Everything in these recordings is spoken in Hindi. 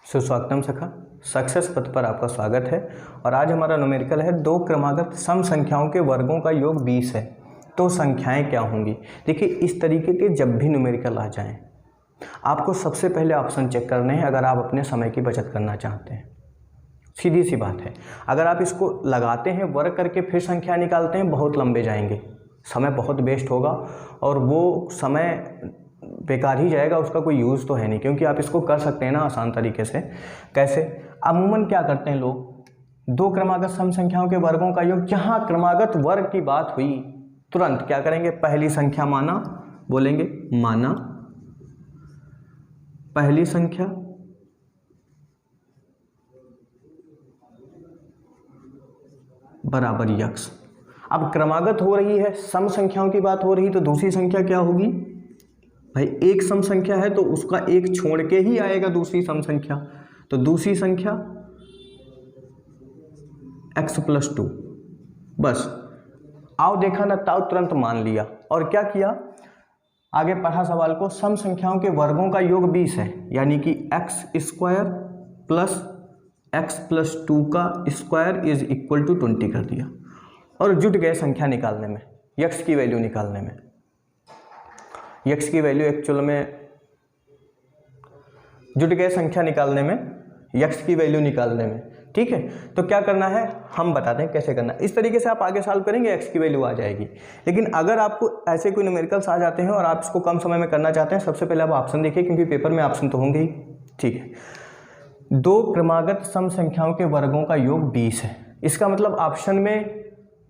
सुस्वागतम सखा, सक्सेस पथ पर आपका स्वागत है। और आज हमारा न्यूमेरिकल है दो क्रमागत सम संख्याओं के वर्गों का योग 20 है। तो संख्याएं क्या होंगी? देखिए, इस तरीके के जब भी न्यूमेरिकल आ जाएं, आपको सबसे पहले ऑप्शन चेक करने हैं अगर आप अपने समय की बचत करना चाहते हैं। सीधी सी बात है, अगर आप इसको लगाते हैं वर्ग करके फिर संख्या निकालते हैं, बहुत लंबे जाएंगे, समय बहुत वेस्ट होगा और वो समय बेकार ही जाएगा, उसका कोई यूज़ तो है नहीं। क्योंकि आप इसको कर सकते हैं ना आसान तरीके से। कैसे? अमूमन क्या करते हैं लोग, दो क्रमागत सम संख्याओं के वर्गों का योग, जहाँ क्रमागत वर्ग की बात हुई तुरंत क्या करेंगे, पहली संख्या माना, बोलेंगे माना पहली संख्या बराबर यक्स। अब क्रमागत हो रही है, सम संख्याओं की बात हो रही, तो दूसरी संख्या क्या होगी भाई? एक सम संख्या है तो उसका एक छोड़ के ही आएगा दूसरी सम संख्या, तो दूसरी संख्या x+2। बस आओ देखा ना, ताऊ तुरंत मान लिया और क्या किया, आगे पढ़ा सवाल को, सम संख्याओं के वर्गों का योग 20 है, यानी कि x² प्लस x+2 का स्क्वायर इज इक्वल टू 20 कर दिया और जुट गए संख्या निकालने में, यक्स की वैल्यू निकालने में। यक्स की वैल्यू एक्चुअल में जुट गए संख्या निकालने में, यक्स की वैल्यू निकालने में। ठीक है, तो क्या करना है हम बताते हैं कैसे करना है। इस तरीके से आप आगे सॉल्व करेंगे, एक्स की वैल्यू आ जाएगी। लेकिन अगर आपको ऐसे कोई न्यूमेरिकल्स आ जाते हैं और आप इसको कम समय में करना चाहते हैं, सबसे पहले आप ऑप्शन देखिए, क्योंकि पेपर में ऑप्शन तो होंगे ही। ठीक है, दो क्रमागत सम संख्याओं के वर्गों का योग 20 है। इसका मतलब ऑप्शन में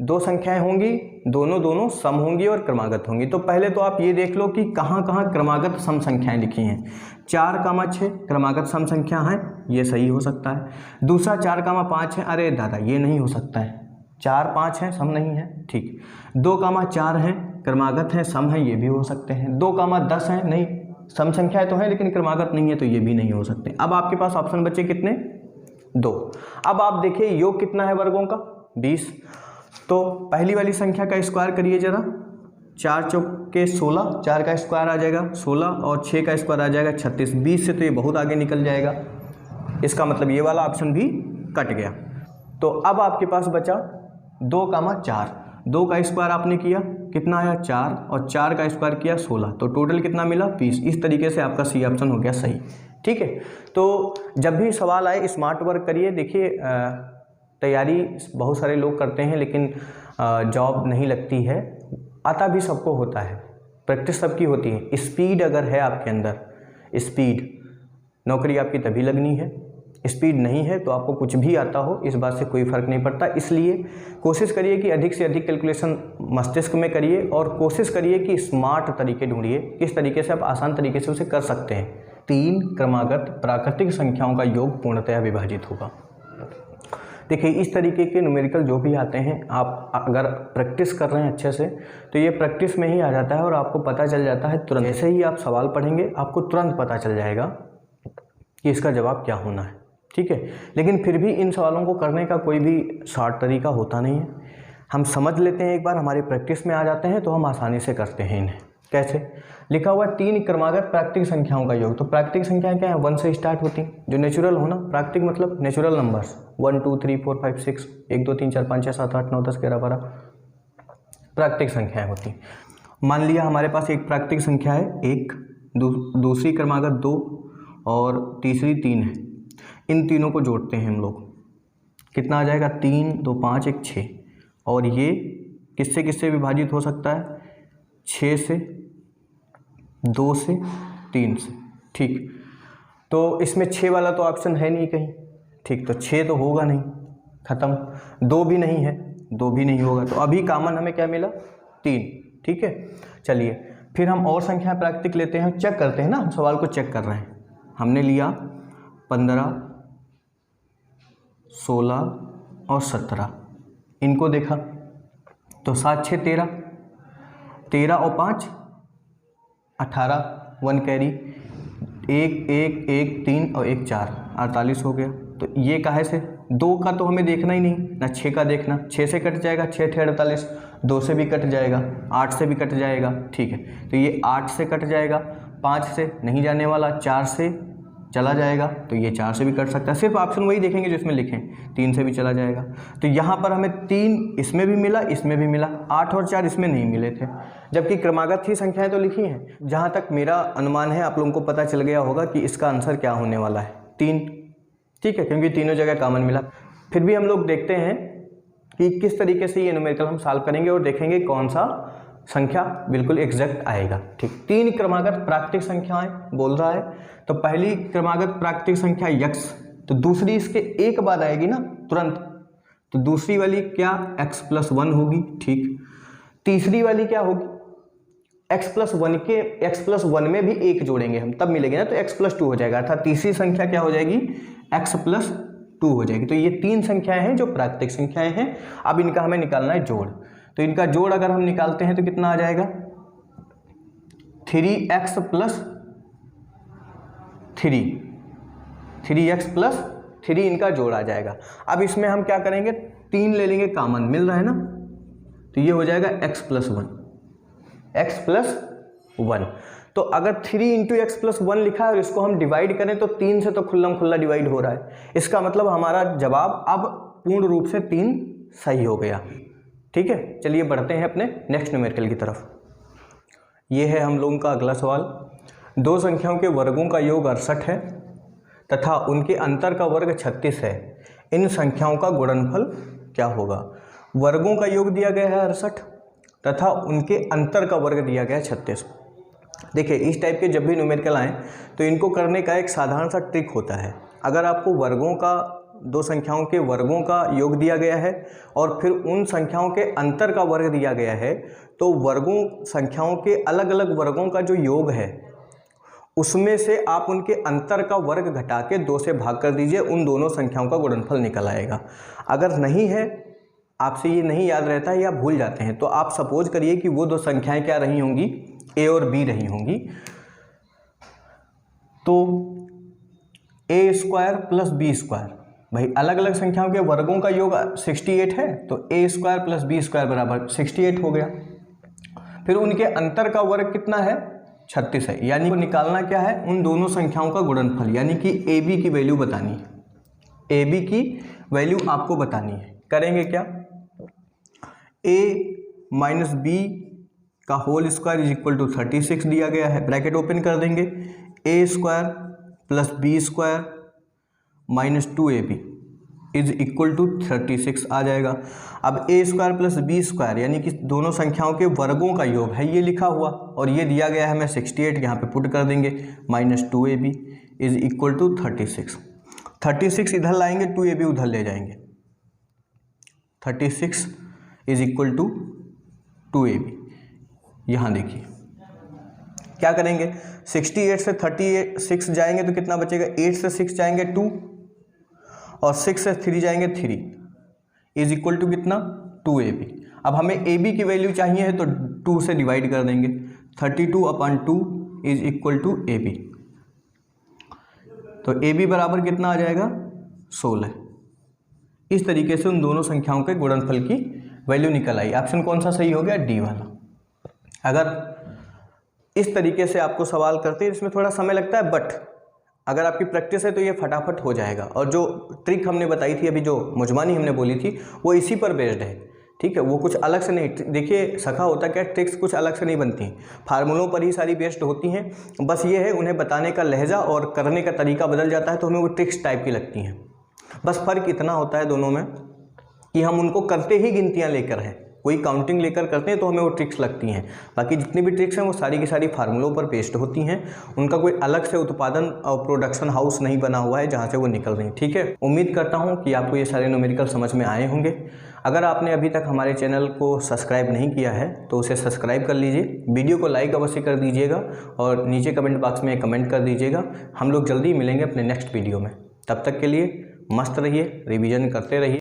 दो संख्याएं होंगी, दोनों सम होंगी और क्रमागत होंगी। तो पहले तो आप ये देख लो कि कहाँ कहाँ क्रमागत सम संख्याएं लिखी हैं। 4,6 क्रमागत सम संख्या है, ये सही हो सकता है। दूसरा 4,5 है, अरे दादा ये नहीं हो सकता है, 4, 5 है, सम नहीं है। ठीक, 2,4 है, क्रमागत है, सम है, ये भी हो सकते हैं। 2,10 है, नहीं, सम संख्याएं तो है लेकिन क्रमागत नहीं है, तो ये भी नहीं हो सकते। अब आपके पास ऑप्शन बचे कितने? 2। अब आप देखिए योग कितना है वर्गों का? 20। तो पहली वाली संख्या का स्क्वायर करिए जरा, 4 चौके 16, 4 का स्क्वायर आ जाएगा 16 और 6 का स्क्वायर आ जाएगा 36। 20 से तो ये बहुत आगे निकल जाएगा, इसका मतलब ये वाला ऑप्शन भी कट गया। तो अब आपके पास बचा 2,4। 2 का स्क्वायर आपने किया, कितना आया 4, और 4 का स्क्वायर किया 16, तो टोटल कितना मिला 20। इस तरीके से आपका सी ऑप्शन हो गया सही। ठीक है, तो जब भी सवाल आए स्मार्ट वर्क करिए। देखिए तैयारी बहुत सारे लोग करते हैं लेकिन जॉब नहीं लगती है, आता भी सबको होता है, प्रैक्टिस सबकी होती है। स्पीड अगर है आपके अंदर, स्पीड, नौकरी आपकी तभी लगनी है। स्पीड नहीं है तो आपको कुछ भी आता हो, इस बात से कोई फ़र्क नहीं पड़ता। इसलिए कोशिश करिए कि अधिक से अधिक कैलकुलेशन मस्तिष्क में करिए और कोशिश करिए कि स्मार्ट तरीके ढूंढिए, किस तरीके से आप आसान तरीके से उसे कर सकते हैं। 3 क्रमागत प्राकृतिक संख्याओं का योग पूर्णतया विभाजित होगा। देखिए इस तरीके के न्यूमेरिकल जो भी आते हैं, आप अगर प्रैक्टिस कर रहे हैं अच्छे से, तो ये प्रैक्टिस में ही आ जाता है और आपको पता चल जाता है तुरंत। जैसे ही आप सवाल पढ़ेंगे आपको तुरंत पता चल जाएगा कि इसका जवाब क्या होना है। ठीक है, लेकिन फिर भी इन सवालों को करने का कोई भी शॉर्ट तरीका होता नहीं है। हम समझ लेते हैं, एक बार हमारी प्रैक्टिस में आ जाते हैं तो हम आसानी से करते हैं इन्हें। कैसे? लिखा हुआ 3 क्रमागत प्राकृतिक संख्याओं का योग। तो प्राकृतिक संख्याएं क्या है? 1 से स्टार्ट होती हैं, जो नेचुरल हो ना। प्राकृतिक मतलब नेचुरल नंबर्स, 1 2 3 4 5 6, 1 2 3 4 5 6 7 8 9 10 11 12 प्राकृतिक संख्याएं होती। मान लिया हमारे पास एक प्राकृतिक संख्या है 1, दूसरी क्रमागत 2 और तीसरी 3 है। इन तीनों को जोड़ते हैं हम लोग, कितना आ जाएगा? 3 2 5 1 6। और ये किससे किससे विभाजित हो सकता है? 6 से, 2 से, 3 से। ठीक, तो इसमें 6 वाला तो ऑप्शन है नहीं कहीं। ठीक, तो 6 तो होगा नहीं, खत्म। 2 भी नहीं है, 2 भी नहीं होगा। तो अभी कॉमन हमें क्या मिला? 3। ठीक है, चलिए फिर हम और संख्या प्राकृतिक लेते हैं, चेक करते हैं ना, हम सवाल को चेक कर रहे हैं। हमने लिया 15, 16 और 17, इनको देखा तो 7 6 13, 13 और 5 18, 1 कैरी, 1 1 1 3 और 1 4, 48 हो गया। तो ये काहे से? 2 का तो हमें देखना ही नहीं ना, 6 का देखना। 6 से कट जाएगा, 6 थे 48, 2 से भी कट जाएगा, 8 से भी कट जाएगा। ठीक है, तो ये 8 से कट जाएगा, 5 से नहीं जाने वाला, 4 से चला जाएगा, तो ये 4 से भी कट सकता है। सिर्फ ऑप्शन वही देखेंगे जिसमें लिखें, 3 से भी चला जाएगा। तो यहाँ पर हमें 3 इसमें भी मिला, इसमें भी मिला, 8 और 4 इसमें नहीं मिले थे, जबकि क्रमागत ही संख्याएं तो लिखी हैं। जहाँ तक मेरा अनुमान है आप लोगों को पता चल गया होगा कि इसका आंसर क्या होने वाला है, 3। ठीक है, क्योंकि तीनों जगह कॉमन मिला। फिर भी हम लोग देखते हैं कि किस तरीके से ये न्यूमेरिकल हम सॉल्व करेंगे और देखेंगे कौन सा संख्या बिल्कुल एग्जैक्ट आएगा। ठीक, 3 क्रमागत प्राकृतिक संख्याएं बोल रहा है। तो पहली क्रमागत प्राकृतिक संख्या x, तो दूसरी इसके एक बाद आएगी ना तुरंत, तो दूसरी वाली क्या x+1 होगी। ठीक, तीसरी वाली क्या होगी, x+1 में भी 1 जोड़ेंगे हम, तब मिलेगी ना, तो x+2 हो जाएगा, अर्थात तीसरी संख्या क्या हो जाएगी, x+2 हो जाएगी। तो ये 3 संख्याएं हैं जो प्राकृतिक संख्याएं हैं। अब इनका हमें निकालना है जोड़। तो इनका जोड़ अगर हम निकालते हैं तो कितना आ जाएगा, 3x+3 इनका जोड़ आ जाएगा। अब इसमें हम क्या करेंगे, 3 ले लेंगे कॉमन, मिल रहा है ना, तो ये हो जाएगा x+1। तो अगर 3 × x+1 लिखा है और इसको हम डिवाइड करें तो 3 से तो खुल्लम खुल्ला डिवाइड हो रहा है। इसका मतलब हमारा जवाब अब पूर्ण रूप से 3 सही हो गया। ठीक है, चलिए बढ़ते हैं अपने नेक्स्ट न्यूमेरिकल की तरफ। ये है हम लोगों का अगला सवाल। 2 संख्याओं के वर्गों का योग 68 है तथा उनके अंतर का वर्ग 36 है। इन संख्याओं का गुणनफल क्या होगा। वर्गों का योग दिया गया है 68 तथा उनके अंतर का वर्ग दिया गया है 36। देखिए, इस टाइप के जब भी न्यूमेरिकल आएँ तो इनको करने का एक साधारण सा ट्रिक होता है। अगर आपको वर्गों का 2 संख्याओं के वर्गों का योग दिया गया है और फिर उन संख्याओं के अंतर का वर्ग दिया गया है, तो वर्गों संख्याओं के अलग अलग वर्गों का जो योग है उसमें से आप उनके अंतर का वर्ग घटा के 2 से भाग कर दीजिए, उन दोनों संख्याओं का गुणनफल निकल आएगा। अगर नहीं है, आपसे ये नहीं याद रहता है या भूल जाते हैं, तो आप सपोज करिए कि वो 2 संख्याएं क्या रही होंगी, a और b रही होंगी। तो a² + b², भाई अलग अलग संख्याओं के वर्गों का योग 68 है, तो a² + b² बराबर 68 हो गया। फिर उनके अंतर का वर्ग कितना है, 36 है। यानी निकालना क्या है, उन दोनों संख्याओं का गुणनफल, यानी कि ab की वैल्यू बतानी है। ab की वैल्यू आपको बतानी है। करेंगे क्या, a - b का होल स्क्वायर = 36 दिया गया है, ब्रैकेट ओपन कर देंगे, a² + b² - 2ab = 36 आ जाएगा। अब a² + b² यानी कि दोनों संख्याओं के वर्गों का योग है, ये लिखा हुआ, और ये दिया गया है हमें 68, यहाँ पे पुट कर देंगे, -2ab = 36। 36 इधर लाएंगे, 2ab उधर ले जाएंगे, 36 = 2ab। यहाँ देखिए क्या करेंगे, 68 से 36 जाएंगे तो कितना बचेगा, 8 से 6 जाएंगे 2, और 6 से 3 जाएंगे 3 = कितना, 2ab। अब हमें ab की वैल्यू चाहिए है तो 2 से डिवाइड कर देंगे, 32/2 = ab। तो ab बराबर कितना आ जाएगा, 16। इस तरीके से उन दोनों संख्याओं के गुणनफल की वैल्यू निकल आई। ऑप्शन कौन सा सही हो गया, डी वाला। अगर इस तरीके से आपको सवाल करते हैं, इसमें थोड़ा समय लगता है, बट अगर आपकी प्रैक्टिस है तो ये फटाफट हो जाएगा। और जो ट्रिक हमने बताई थी अभी, जो मुजमानी हमने बोली थी, वो इसी पर बेस्ड है। ठीक है, वो कुछ अलग से नहीं। देखिए सखा होता क्या, ट्रिक्स कुछ अलग से नहीं बनती, फार्मूलों पर ही सारी बेस्ड होती हैं। बस ये है उन्हें बताने का लहजा और करने का तरीका बदल जाता है, तो हमें वो ट्रिक्स टाइप की लगती हैं। बस फ़र्क इतना होता है दोनों में कि हम उनको करते ही गिनतियाँ लेकर हैं, कोई काउंटिंग लेकर करते हैं तो हमें वो ट्रिक्स लगती हैं। बाकी जितनी भी ट्रिक्स हैं वो सारी की सारी फार्मूलों पर बेस्ड होती हैं। उनका कोई अलग से उत्पादन और प्रोडक्शन हाउस नहीं बना हुआ है जहाँ से वो निकल रही हैं। ठीक है, उम्मीद करता हूँ कि आपको ये सारे न्यूमेरिकल समझ में आए होंगे। अगर आपने अभी तक हमारे चैनल को सब्सक्राइब नहीं किया है तो उसे सब्सक्राइब कर लीजिए, वीडियो को लाइक अवश्य कर दीजिएगा और नीचे कमेंट बॉक्स में कमेंट कर दीजिएगा। हम लोग जल्दी मिलेंगे अपने नेक्स्ट वीडियो में। तब तक के लिए मस्त रहिए, रिवीजन करते रहिए।